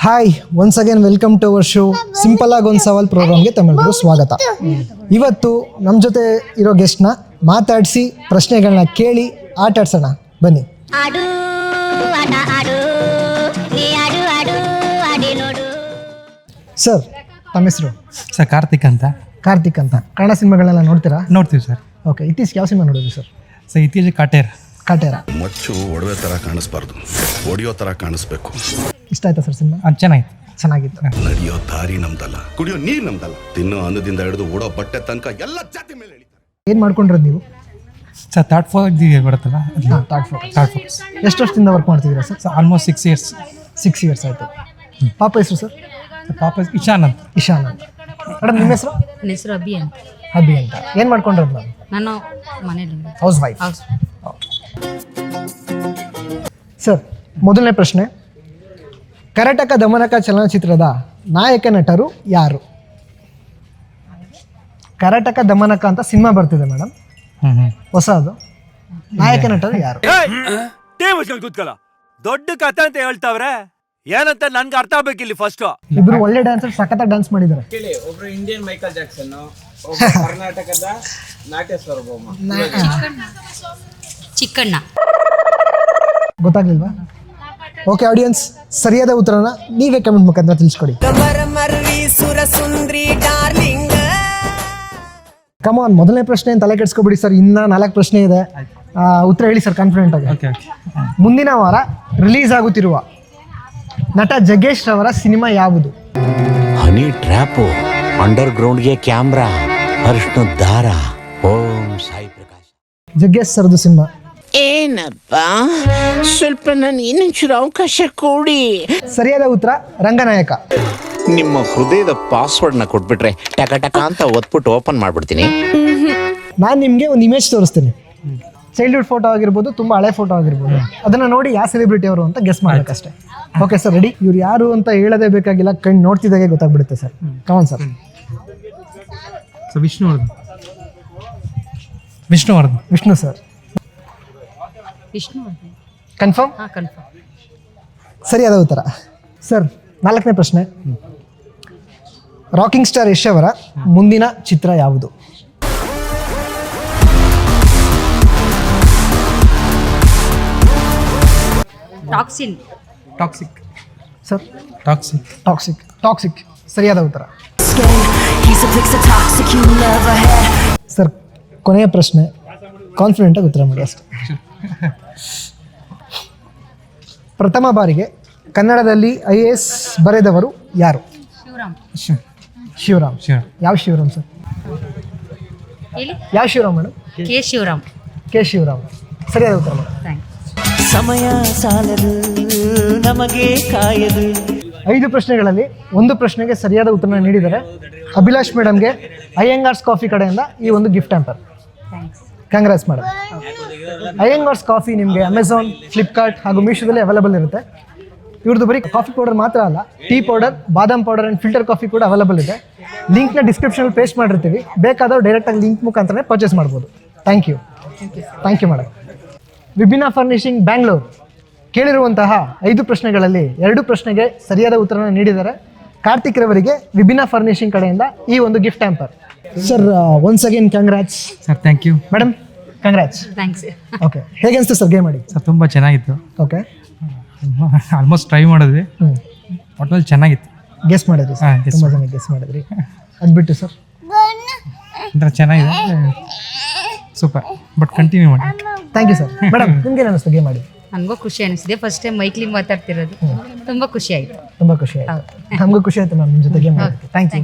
Hi once again welcome to our show simple ಆಗಿ ಒಂದು ಸವಾಲ್ ಪ್ರೋಗ್ರಾಮ್ಗೆ ತಮ್ಮೆಲ್ಲರಿಗೂ ಸ್ವಾಗತ. ಇವತ್ತು ನಮ್ಮ ಜೊತೆ ಇರೋ ಗೆಸ್ಟ್ನ ಮಾತಾಡಿಸಿ ಪ್ರಶ್ನೆಗಳನ್ನ ಕೇಳಿ ಆಟ ಆಡ್ಸೋಣ ಬನ್ನಿ. ಸರ್ ತಮ್ಮ ಹೆಸರು? ಸರ್ ಕಾರ್ತಿಕ್ ಅಂತ. ಕಾರ್ತಿಕ್ ಅಂತ. ಕನ್ನಡ ಸಿನಿಮಾಗಳನ್ನೆಲ್ಲ ನೋಡ್ತೀರಾ? ನೋಡ್ತೀವಿ ಸರ್. ಓಕೆ, ಇತ್ತೀಚೆಗೆ ಯಾವ ಸಿನಿಮಾ ನೋಡಿದ್ವಿ ಸರ್? ಸರ್ ಇತ್ತೀಚೆಗೆ ಕಾಟೇರ. ಮಚ್ಚು ಒಡವೆ ಥರ ಕಾಣಿಸ್ಬಾರ್ದು, ಒಡೆಯೋ ಥರ ಕಾಣಿಸ್ಬೇಕು. ಇಷ್ಟ ಆಯ್ತಾ ಸರ್ ಸಿನಿಮಾ? ಚೆನ್ನಾಗಿತ್ತು. ನಡೆಯೋ ದಾರಿ ನಮ್ದಲ್ಲ, ಕುಡಿಯೋ ನೀರು ನಮ್ದಲ್ಲ, ತಿನ್ನೋ ಅನ್ನದಿಂದ ಹಿಡಿದು ಓಡೋ ಬಟ್ಟೆ ತನಕ ಎಲ್ಲ ಜಾತಿ ಮೇಲೆ ಎಳಿತಾರೆ. ಏನು ಮಾಡ್ಕೊಂಡಿರೋದು ನೀವು? ಸರ್ ಥರ್ಡ್ ಫೋರ್ ಬರುತ್ತಲ್ಲ, ಥರ್ಡ್ ಫೋರ್. ಎಷ್ಟು ವರ್ಷದಿಂದ ವರ್ಕ್ ಮಾಡ್ತಿದ್ದೀರಾ ಸರ್? Almost 6 years. 6 years ಆಯಿತು. ಪಾಪ ಹೆಸರು ಸರ್? ಪಾಪ ಇಶಾನ್ ಅಂತ. ಮೇಡಮ್ ನಿಮ್ಮ ಹೆಸರು? ನನ್ನ ಹೆಸರು ಅಭಿ ಅಂತ. ಅಭಿ ಅಂತ. ಏನು ಮಾಡ್ಕೊಂಡಿರೋದು ನಾನು? ನಾನು ಮನೇಲಿ ಹೌಸ್ ವೈಫ್. ಸರ್ ಮೊದಲನೇ ಪ್ರಶ್ನೆ, ಕರಟಕ ದಮನಕ ಚಲನಚಿತ್ರದ ನಾಯಕ ನಟರು ಯಾರು? ಕರಟಕ ದಮನಕ ಅಂತ ಸಿನಿಮಾ ಬರ್ತಿದೆ ಮೇಡಮ್, ಹೊಸದು. ನಾಯಕ ನಟರು ಯಾರು? ಕೂತ್ಕಲ್ಲ, ದೊಡ್ಡ ಕಥೆ ಅಂತ ಹೇಳ್ತಾವ್ರೆ, ಏನಂತ ನನ್ಗೆ ಅರ್ಥ ಆಗ್ಬೇಕಿಲ್ಲಿ. ಫಸ್ಟ್ ಇಬ್ರು ಒಳ್ಳೆ ಡ್ಯಾನ್ಸರ್, ಸಖತ್ತಾಗಿ ಡ್ಯಾನ್ಸ್ ಮಾಡಿದ್ದಾರೆ. ಒಬ್ರು ಇಂಡಿಯನ್ ಮೈಕಲ್ ಜಾಕ್ಸನ್, ಕರ್ನಾಟಕದ ನಾಟ್ಯ ಸಾರ್ವಭೌಮ ಚಿಕ್ಕಣ್ಣ. ಗೊತ್ತಾಗ್ಲಿಲ್ವಾ? ಓಕೆ ಆಡಿಯನ್ಸ್, ಸರಿಯಾದ ಉತ್ತರನ ನೀವೇ ಕಮೆಂಟ್ ಮುಖಾಂತರ ತಿಳಿಸ್ಕೊಡಿ. ಕಮಾನ್, ಮೊದಲನೇ ಪ್ರಶ್ನೆ ತಲೆ ಕೆಡಿಸ್ಕೊಬಿಡಿ ಸರ್, ಇನ್ನ 4 ಪ್ರಶ್ನೆ ಇದೆ. ಉತ್ತರ ಹೇಳಿ ಸರ್ ಕಾನ್ಫಿಡೆಂಟ್ ಆಗಿ. ಮುಂದಿನ ವಾರ ರಿಲೀಸ್ ಆಗುತ್ತಿರುವ ನಟ ಜಗ್ಗೇಶ್ ರವರ ಸಿನಿಮಾ ಯಾವುದು? ಹನಿ ಟ್ರ್ಯಾಪು, ಅಂಡರ್ ಗ್ರೌಂಡ್ಗೆ ಕ್ಯಾಮ್ರಾ, ಅರ್ಶನ ದಾರ, ಓಂ ಸಾಯಿ ಪ್ರಕಾಶ್. ಜಗ್ಗೇಶ್ ಸರ್ದು ಸಿನಿಮಾ. ಏನಪ್ಪ, ಸ್ವಲ್ಪ ನಾನು ಇನ್ನೊಂಚೂರು ಅವಕಾಶ ಕೊಡಿ. ಸರಿಯಾದ ಉತ್ತರ ರಂಗನಾಯಕ. ನಿಮ್ಮ ಹೃದಯದ ಪಾಸ್ವರ್ಡ್ನ ಕೊಟ್ಬಿಟ್ರೆ ಟಕ ಟಕ ಅಂತ ಒತ್ಬಿಟ್ಟು ಓಪನ್ ಮಾಡ್ಬಿಡ್ತೀನಿ. ನಾನು ನಿಮಗೆ ಒಂದು ಇಮೇಜ್ ತೋರಿಸ್ತೀನಿ. ಚೈಲ್ಡ್ಹುಡ್ ಫೋಟೋ ಆಗಿರ್ಬೋದು, ತುಂಬ ಹಳೆ ಫೋಟೋ ಆಗಿರ್ಬೋದು, ಅದನ್ನು ನೋಡಿ ಯಾವ ಸೆಲೆಬ್ರಿಟಿ ಅವರು ಅಂತ ಗೆಸ್ ಮಾಡಬೇಕಷ್ಟೇ. Okay sir, ready? ಇವ್ರು ಯಾರು ಅಂತ ಹೇಳೋದೇ ಬೇಕಾಗಿಲ್ಲ, ಕಣ್ಣು ನೋಡ್ತಿದ್ದಾಗೆ ಗೊತ್ತಾಗ್ಬಿಡುತ್ತೆ sir. Come on sir. Vishnu sir. Confirm? ಸರಿಯಾದ ಉತ್ತರ ಸರ್. 4ನೇ ಪ್ರಶ್ನೆ, ರಾಕಿಂಗ್ ಸ್ಟಾರ್ ಯಶ್ ಅವರ ಮುಂದಿನ ಚಿತ್ರ ಯಾವುದು? Toxic sir. ಟಾಕ್ಸಿಕ್ ಸರಿಯಾದ ಉತ್ತರ ಸರ್. ಕೊನೆಯ ಪ್ರಶ್ನೆ, ಕಾನ್ಫಿಡೆಂಟಾಗಿ ಉತ್ತರ ಮಾಡಿ ಅಷ್ಟೇ. ಪ್ರಥಮ ಬಾರಿಗೆ ಕನ್ನಡದಲ್ಲಿ IAS ಬರೆದವರು ಯಾರು? ಶಿವರಾಮ್. ಯಾವ ಶಿವರಾಮ್ ಸರ್? ಯಾವ ಶಿವರಾಮ್ ಮೇಡಮ್? ಕೆ ಶಿವರಾಮ್. ಸರಿಯಾದ ಉತ್ತರ ಮೇಡಮ್. ಸಮಯ ಸಾಲದು ನಮಗೆ ಕಾಯದು. 5 ಪ್ರಶ್ನೆಗಳಲ್ಲಿ 1 ಪ್ರಶ್ನೆಗೆ ಸರಿಯಾದ ಉತ್ತರನ ನೀಡಿದರೆ ಅಭಿಲಾಷ್ ಮೇಡಮ್ಗೆ ಅಯ್ಯಂಗಾರ್ಸ್ ಕಾಫಿ ಕಡೆಯಿಂದ ಈ ಒಂದು gift hamper. Congrats madam. Iyengars coffee ನಿಮಗೆ ಅಮೆಝಾನ್, ಫ್ಲಿಪ್ಕಾರ್ಟ್ ಹಾಗೂ ಮೀಶೋದಲ್ಲಿ ಅವೈಲೇಬಲ್ ಇರುತ್ತೆ. ಇವ್ರದ್ದು ಬರೀ ಕಾಫಿ ಪೌಡರ್ ಮಾತ್ರ ಅಲ್ಲ, tea powder, badam powder and filter coffee ಕೂಡ ಅವೈಲೇಬಲ್ ಇದೆ. ಲಿಂಕ್ನ ಡಿಸ್ಕ್ರಿಪ್ಷನಲ್ಲಿ ಪೇಸ್ಟ್ ಮಾಡಿರ್ತೀವಿ, ಬೇಕಾದವ್ರು ಡೈರೆಕ್ಟಾಗಿ ಲಿಂಕ್ ಮುಖಾಂತರ ಪರ್ಚೇಸ್ ಮಾಡ್ಬೋದು. Thank you madam. Vibhinna furnishing Bangalore ಕೇಳಿರುವಂತಹ 5 ಪ್ರಶ್ನೆಗಳಲ್ಲಿ 2 ಪ್ರಶ್ನೆಗೆ ಸರಿಯಾದ ಉತ್ತರನ ನೀಡಿದ್ದಾರೆ. ಕಾರ್ತಿಕ್ ರವರಿಗೆ ವಿಭಿನ್ನ ಫರ್ನಿಶಿಂಗ್ ಕಡೆಯಿಂದ ಈ ಒಂದು gift hamper. Sir once again congrats sir. Thank you madam. Congrats. Okay, ಹೇಗೆ ಅನಿಸ್ತು ಸರ್ ಗೇಮ್ ಆಡಿ? ಸರ್ ತುಂಬ ಚೆನ್ನಾಗಿತ್ತು. ಓಕೆ, ಆಲ್ಮೋಸ್ಟ್ ಟ್ರೈ ಮಾಡಿದ್ವಿ, ಒಟ್ಟಲ್ಲಿ ಚೆನ್ನಾಗಿತ್ತು. ಗೆಸ್ ಮಾಡಿದ್ರಿ ಸರ್? ತುಂಬ ಚೆನ್ನಾಗಿ ಗೆಸ್ ಮಾಡಿದ್ರಿ. ಅದು ಬಿಟ್ಟು ಸರ್ ಚೆನ್ನಾಗಿದೆ, ಸೂಪರ್. ಬಟ್ ಕಂಟಿನ್ಯೂ ಮಾಡಿ. Thank you sir. ಮೇಡಮ್ ನಿಮ್ಗೆ ಏನು ಅನಿಸ್ತು ಗೇಮ್ ಆಡಿ? ನನಗೂ ಖುಷಿ ಅನಿಸಿದೆ. ಫಸ್ಟ್ ಟೈಮ್ ಮೈಕ್ಲಿ ಮಾತಾಡ್ತಿರೋದು, ತುಂಬ ಖುಷಿ ಆಯಿತು. ನಮಗೂ ಖುಷಿ ಆಯಿತು ಮ್ಯಾಮ್ ನಿಮ್ಮ ಜೊತೆ ಗೇಮ್ ಆಡಿ. Thank you.